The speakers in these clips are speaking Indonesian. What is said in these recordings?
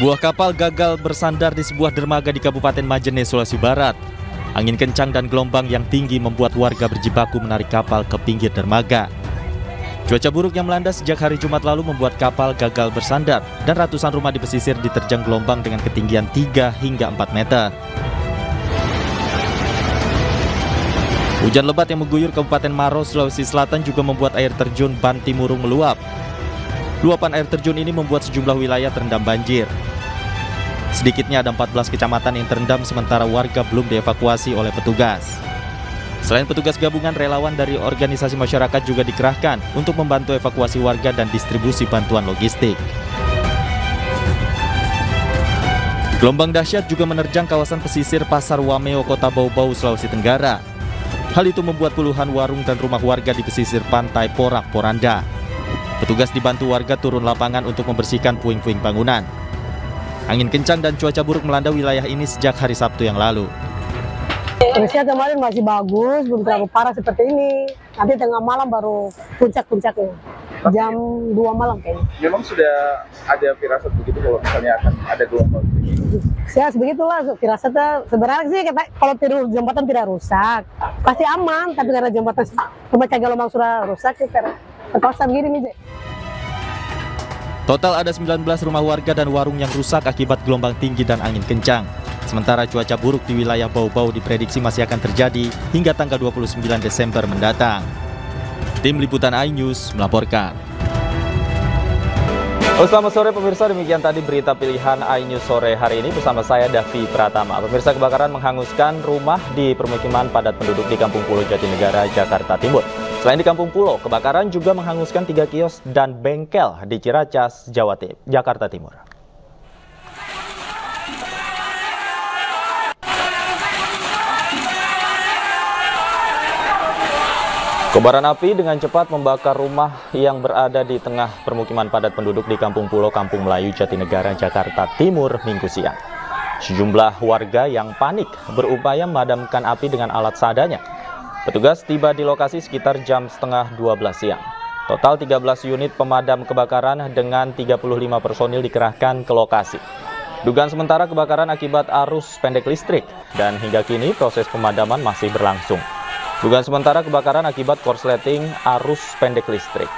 Sebuah kapal gagal bersandar di sebuah dermaga di Kabupaten Majene, Sulawesi Barat. Angin kencang dan gelombang yang tinggi membuat warga berjibaku menarik kapal ke pinggir dermaga. Cuaca buruk yang melanda sejak hari Jumat lalu membuat kapal gagal bersandar dan ratusan rumah di pesisir diterjang gelombang dengan ketinggian 3 hingga 4 meter. Hujan lebat yang mengguyur Kabupaten Maros, Sulawesi Selatan juga membuat air terjun Bantimurung meluap. Luapan air terjun ini membuat sejumlah wilayah terendam banjir. Sedikitnya ada 14 kecamatan yang terendam sementara warga belum dievakuasi oleh petugas. Selain petugas gabungan, relawan dari organisasi masyarakat juga dikerahkan untuk membantu evakuasi warga dan distribusi bantuan logistik. Gelombang dahsyat juga menerjang kawasan pesisir Pasar Wameo, Kota Bau-Bau, Sulawesi Tenggara. Hal itu membuat puluhan warung dan rumah warga di pesisir pantai porak-poranda. Petugas dibantu warga turun lapangan untuk membersihkan puing-puing bangunan. Angin kencang dan cuaca buruk melanda wilayah ini sejak hari Sabtu yang lalu. Kondisinya kemarin masih bagus, belum terlalu parah seperti ini. Nanti tengah malam baru puncak-puncaknya. Jam 2 malam kayaknya. Memang sudah ada firasat begitu kalau misalnya akan ada gelombang? Ya sebegitulah firasatnya. Sebenarnya sih kalau jembatan tidak rusak, pasti aman. Tapi karena jembatan pemecah gelombang sudah rusak, terpaksa begini nih. Total ada 19 rumah warga dan warung yang rusak akibat gelombang tinggi dan angin kencang. Sementara cuaca buruk di wilayah Bau-Bau diprediksi masih akan terjadi hingga tanggal 29 Desember mendatang. Tim Liputan iNews melaporkan. Selamat sore pemirsa, demikian tadi berita pilihan iNews sore hari ini bersama saya Davi Pratama. Pemirsa, kebakaran menghanguskan rumah di permukiman padat penduduk di Kampung Pulo Jatinegara, Jakarta Timur. Selain di Kampung Pulo, kebakaran juga menghanguskan 3 kios dan bengkel di Ciracas, Jakarta Timur. Kobaran api dengan cepat membakar rumah yang berada di tengah permukiman padat penduduk di Kampung Pulo, Kampung Melayu, Jatinegara, Jakarta Timur, Minggu siang. Sejumlah warga yang panik berupaya memadamkan api dengan alat seadanya. Petugas tiba di lokasi sekitar jam setengah 12 siang. Total 13 unit pemadam kebakaran dengan 35 personil dikerahkan ke lokasi. Dugaan sementara kebakaran akibat arus pendek listrik dan hingga kini proses pemadaman masih berlangsung. Dugaan sementara kebakaran akibat korsleting arus pendek listrik.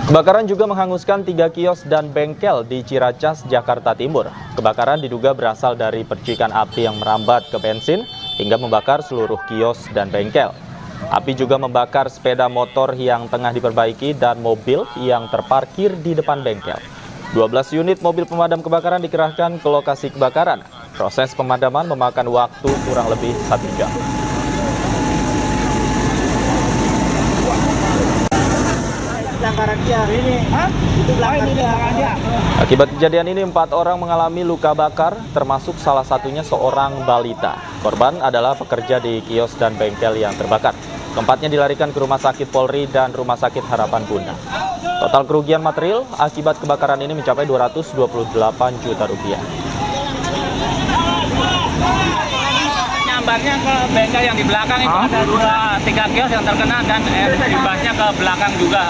Kebakaran juga menghanguskan 3 kios dan bengkel di Ciracas, Jakarta Timur. Kebakaran diduga berasal dari percikan api yang merambat ke bensin hingga membakar seluruh kios dan bengkel. Api juga membakar sepeda motor yang tengah diperbaiki dan mobil yang terparkir di depan bengkel. 12 unit mobil pemadam kebakaran dikerahkan ke lokasi kebakaran. Proses pemadaman memakan waktu kurang lebih 1 jam. Akibat kejadian ini 4 orang mengalami luka bakar, termasuk salah satunya seorang balita. Korban adalah pekerja di kios dan bengkel yang terbakar. Keempatnya dilarikan ke Rumah Sakit Polri dan Rumah Sakit Harapan Bunda. Total kerugian material akibat kebakaran ini mencapai 228 juta rupiah. Nyambarnya ke bengkel yang di belakang itu ada 3 kios yang terkena dan imbasnya ke belakang juga.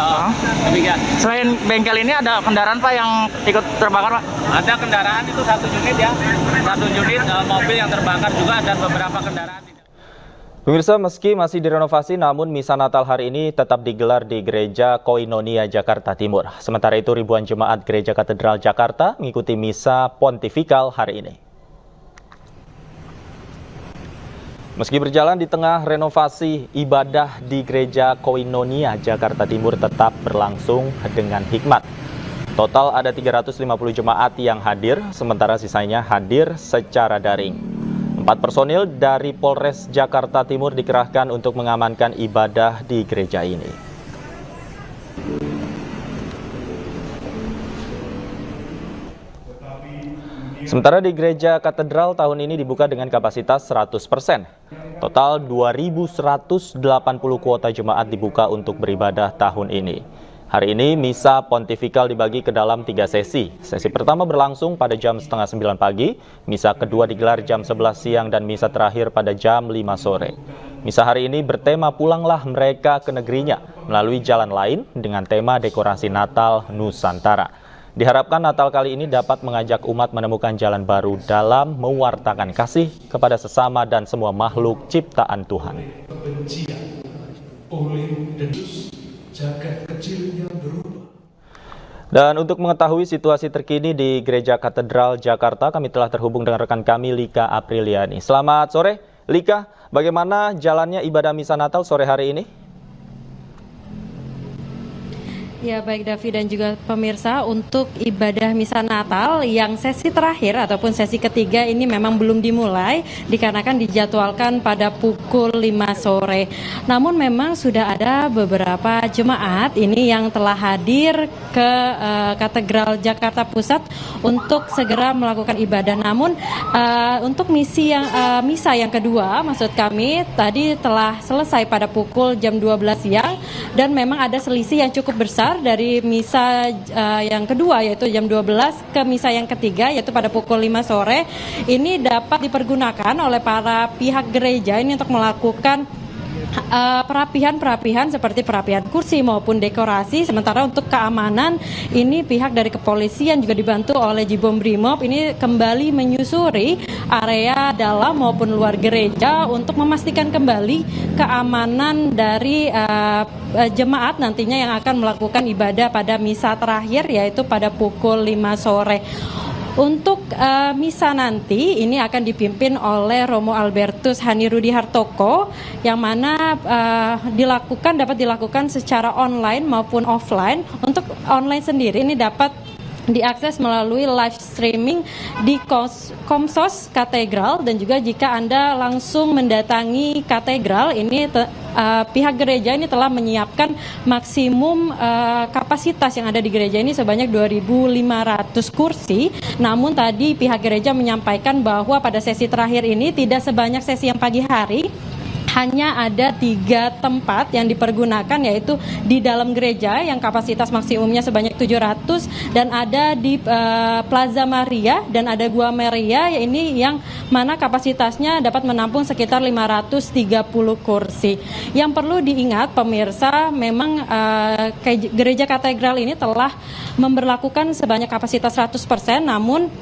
Demikian. Selain bengkel ini ada kendaraan Pak yang ikut terbakar Pak? Ada kendaraan itu 1 unit ya, 1 unit mobil yang terbakar juga dan beberapa kendaraan. Pemirsa, meski masih direnovasi, namun misa Natal hari ini tetap digelar di Gereja Koinonia, Jakarta Timur. Sementara itu, ribuan jemaat Gereja Katedral Jakarta mengikuti misa pontifikal hari ini. Meski berjalan di tengah renovasi, ibadah di Gereja Koinonia, Jakarta Timur tetap berlangsung dengan hikmat. Total ada 350 jemaat yang hadir, sementara sisanya hadir secara daring. 4 personil dari Polres Jakarta Timur dikerahkan untuk mengamankan ibadah di gereja ini. Sementara di Gereja Katedral tahun ini dibuka dengan kapasitas 100%. Total 2.180 kuota jemaat dibuka untuk beribadah tahun ini. Hari ini misa pontifikal dibagi ke dalam 3 sesi. Sesi pertama berlangsung pada jam setengah 9 pagi, misa kedua digelar jam 11 siang dan misa terakhir pada jam 5 sore. Misa hari ini bertema Pulanglah Mereka ke Negerinya melalui jalan lain dengan tema dekorasi Natal Nusantara. Diharapkan Natal kali ini dapat mengajak umat menemukan jalan baru dalam mewartakan kasih kepada sesama dan semua makhluk ciptaan Tuhan. Dan untuk mengetahui situasi terkini di Gereja Katedral Jakarta, kami telah terhubung dengan rekan kami Lika Apriliani. Selamat sore, Lika. Bagaimana jalannya ibadah misa Natal sore hari ini? Ya baik Davi dan juga pemirsa, untuk ibadah misa Natal yang sesi terakhir ataupun sesi ketiga ini memang belum dimulai dikarenakan dijadwalkan pada pukul 5 sore. Namun memang sudah ada beberapa jemaat ini yang telah hadir ke Katedral Jakarta Pusat untuk segera melakukan ibadah. Namun untuk misa yang kedua maksud kami tadi telah selesai pada pukul jam 12 siang dan memang ada selisih yang cukup besar dari misa yang kedua yaitu jam 12 ke misa yang ketiga yaitu pada pukul 5 sore. Ini dapat dipergunakan oleh para pihak gereja ini untuk melakukan perapihan seperti perapihan kursi maupun dekorasi. Sementara untuk keamanan ini pihak dari kepolisian juga dibantu oleh Jibobrimob ini kembali menyusuri area dalam maupun luar gereja untuk memastikan kembali keamanan dari jemaat nantinya yang akan melakukan ibadah pada misa terakhir yaitu pada pukul 5 sore. Untuk misa nanti ini akan dipimpin oleh Romo Albertus Hanirudi Hartoko yang mana dapat dilakukan secara online maupun offline. Untuk online sendiri ini dapat diakses melalui live streaming di Komsos Katedral dan juga jika Anda langsung mendatangi katedral ini pihak gereja ini telah menyiapkan maksimum kapasitas yang ada di gereja ini sebanyak 2.500 kursi. Namun tadi pihak gereja menyampaikan bahwa pada sesi terakhir ini tidak sebanyak sesi yang pagi hari. Hanya ada 3 tempat yang dipergunakan yaitu di dalam gereja yang kapasitas maksimumnya sebanyak 700 dan ada di Plaza Maria dan ada Gua Maria ini yang mana kapasitasnya dapat menampung sekitar 530 kursi. Yang perlu diingat pemirsa memang gereja katedral ini telah memberlakukan sebanyak kapasitas 100% namun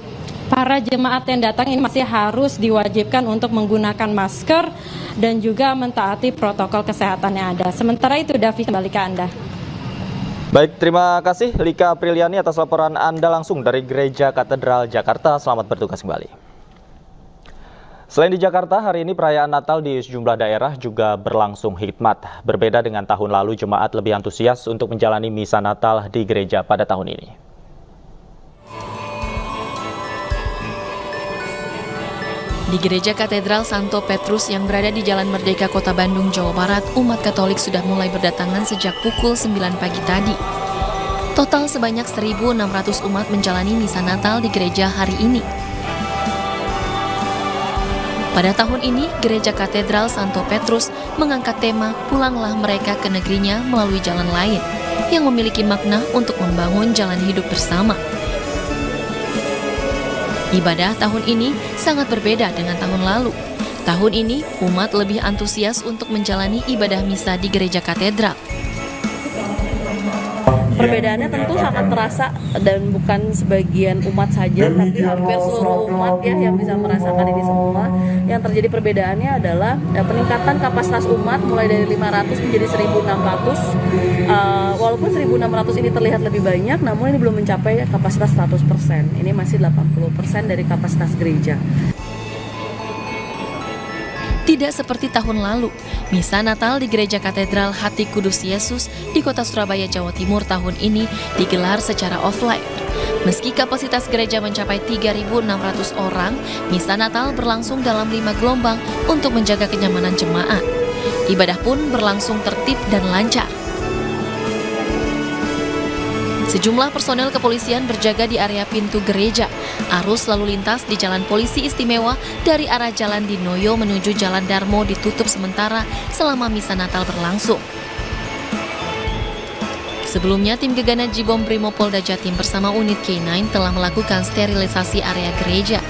para jemaat yang datang ini masih harus diwajibkan untuk menggunakan masker dan juga mentaati protokol kesehatan yang ada. Sementara itu, Davi, kembali ke Anda. Baik, terima kasih Lika Apriliani atas laporan Anda langsung dari Gereja Katedral Jakarta. Selamat bertugas kembali. Selain di Jakarta, hari ini perayaan Natal di sejumlah daerah juga berlangsung hikmat. Berbeda dengan tahun lalu, jemaat lebih antusias untuk menjalani misa Natal di gereja pada tahun ini. Di Gereja Katedral Santo Petrus yang berada di Jalan Merdeka, Kota Bandung, Jawa Barat, umat Katolik sudah mulai berdatangan sejak pukul 9 pagi tadi. Total sebanyak 1.600 umat menjalani misa Natal di gereja hari ini. Pada tahun ini, Gereja Katedral Santo Petrus mengangkat tema Pulanglah Mereka ke Negerinya melalui jalan lain, yang memiliki makna untuk membangun jalan hidup bersama. Ibadah tahun ini sangat berbeda dengan tahun lalu. Tahun ini, umat lebih antusias untuk menjalani ibadah misa di gereja katedral. Perbedaannya tentu sangat terasa dan bukan sebagian umat saja, tapi hampir seluruh umat ya yang bisa merasakan ini semua. Yang terjadi perbedaannya adalah peningkatan kapasitas umat mulai dari 500 menjadi 1.600. Walaupun 1.600 ini terlihat lebih banyak, namun ini belum mencapai kapasitas 100%. Ini masih 80% dari kapasitas gereja. Tidak seperti tahun lalu, misa Natal di Gereja Katedral Hati Kudus Yesus di Kota Surabaya, Jawa Timur tahun ini digelar secara offline. Meski kapasitas gereja mencapai 3.600 orang, misa Natal berlangsung dalam 5 gelombang untuk menjaga kenyamanan jemaat. Ibadah pun berlangsung tertib dan lancar. Sejumlah personel kepolisian berjaga di area pintu gereja. Arus lalu lintas di Jalan Polisi Istimewa dari arah Jalan Dinoyo menuju Jalan Darmo ditutup sementara selama misa Natal berlangsung. Sebelumnya, tim gegana Jibobrimob Polda Jatim bersama unit K9 telah melakukan sterilisasi area gereja.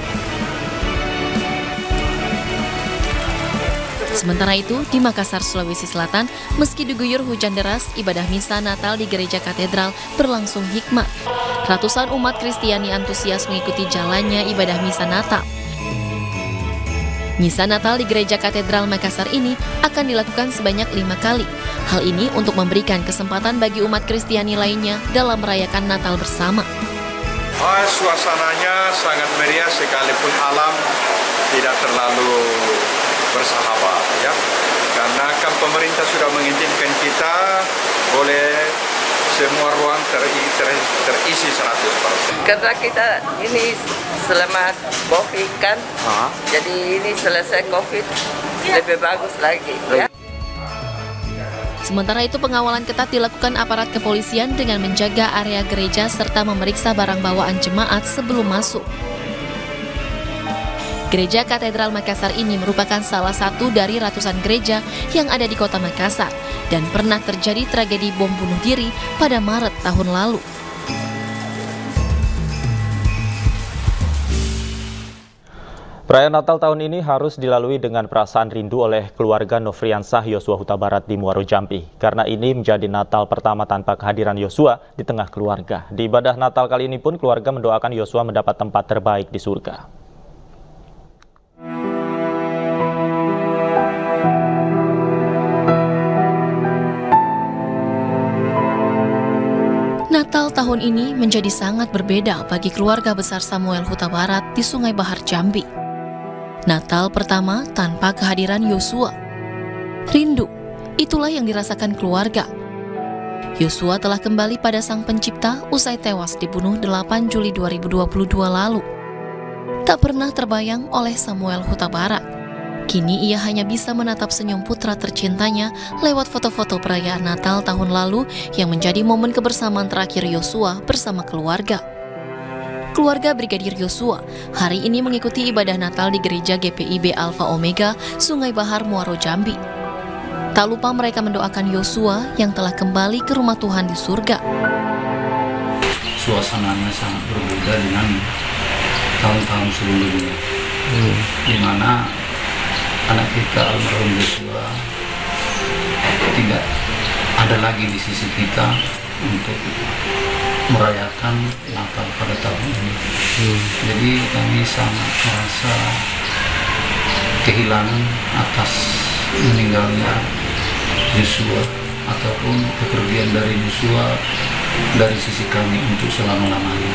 Sementara itu, di Makassar, Sulawesi Selatan, meski diguyur hujan deras, ibadah misa Natal di Gereja Katedral berlangsung hikmat. Ratusan umat Kristiani antusias mengikuti jalannya ibadah misa Natal. Misa Natal di Gereja Katedral Makassar ini akan dilakukan sebanyak 5 kali. Hal ini untuk memberikan kesempatan bagi umat Kristiani lainnya dalam merayakan Natal bersama. Suasananya sangat meriah sekalipun alam tidak terlalu bersahabat, ya. Karena kan pemerintah sudah mengizinkan kita boleh semua ruang terisi 100%. Karena kita ini selama COVID kan, jadi ini selesai COVID lebih bagus lagi, ya. Sementara itu pengawalan ketat dilakukan aparat kepolisian dengan menjaga area gereja serta memeriksa barang bawaan jemaat sebelum masuk. Gereja Katedral Makassar ini merupakan salah satu dari ratusan gereja yang ada di kota Makassar dan pernah terjadi tragedi bom bunuh diri pada Maret tahun lalu. Perayaan Natal tahun ini harus dilalui dengan perasaan rindu oleh keluarga Nofriansah Yosua Huta Barat di Muaro Jambi. Karena ini menjadi Natal pertama tanpa kehadiran Yosua di tengah keluarga. Di ibadah Natal kali ini pun keluarga mendoakan Yosua mendapat tempat terbaik di surga. Natal tahun ini menjadi sangat berbeda bagi keluarga besar Samuel Huta Barat di Sungai Bahar Jambi. Natal pertama tanpa kehadiran Yosua. Rindu, itulah yang dirasakan keluarga. Yosua telah kembali pada Sang Pencipta usai tewas dibunuh 8 Juli 2022 lalu. Tak pernah terbayang oleh Samuel Huta Barat. Kini ia hanya bisa menatap senyum putra tercintanya lewat foto-foto perayaan Natal tahun lalu yang menjadi momen kebersamaan terakhir Yosua bersama keluarga. Keluarga Brigadir Yosua hari ini mengikuti ibadah Natal di Gereja GPIB Alpha Omega, Sungai Bahar, Muaro Jambi. Tak lupa mereka mendoakan Yosua yang telah kembali ke rumah Tuhan di surga. Suasananya sangat berbeda dengan tahun-tahun sebelumnya, di mana anak kita almarhum Yosua tidak ada lagi di sisi kita untuk merayakan Natal pada tahun ini. Jadi kami sangat merasa kehilangan atas meninggalnya Yosua ataupun kepergian dari Yosua dari sisi kami untuk selama-lamanya.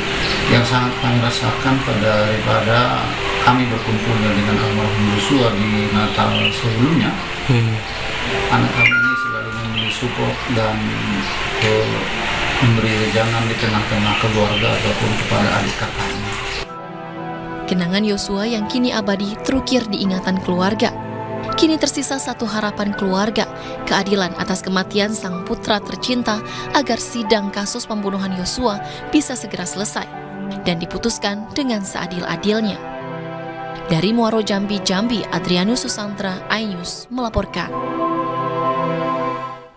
Yang sangat kami rasakan daripada kami berkumpulnya dengan almarhum Yosua di Natal sebelumnya, anak kami ini selalu memberi support dan memberi wejangan di tengah-tengah keluarga ataupun kepada adik kakaknya. Kenangan Yosua yang kini abadi terukir di ingatan keluarga. Kini tersisa satu harapan keluarga, keadilan atas kematian sang putra tercinta agar sidang kasus pembunuhan Yosua bisa segera selesai dan diputuskan dengan seadil-adilnya. Dari Muaro Jambi, Adrianus Susantra, iNews melaporkan.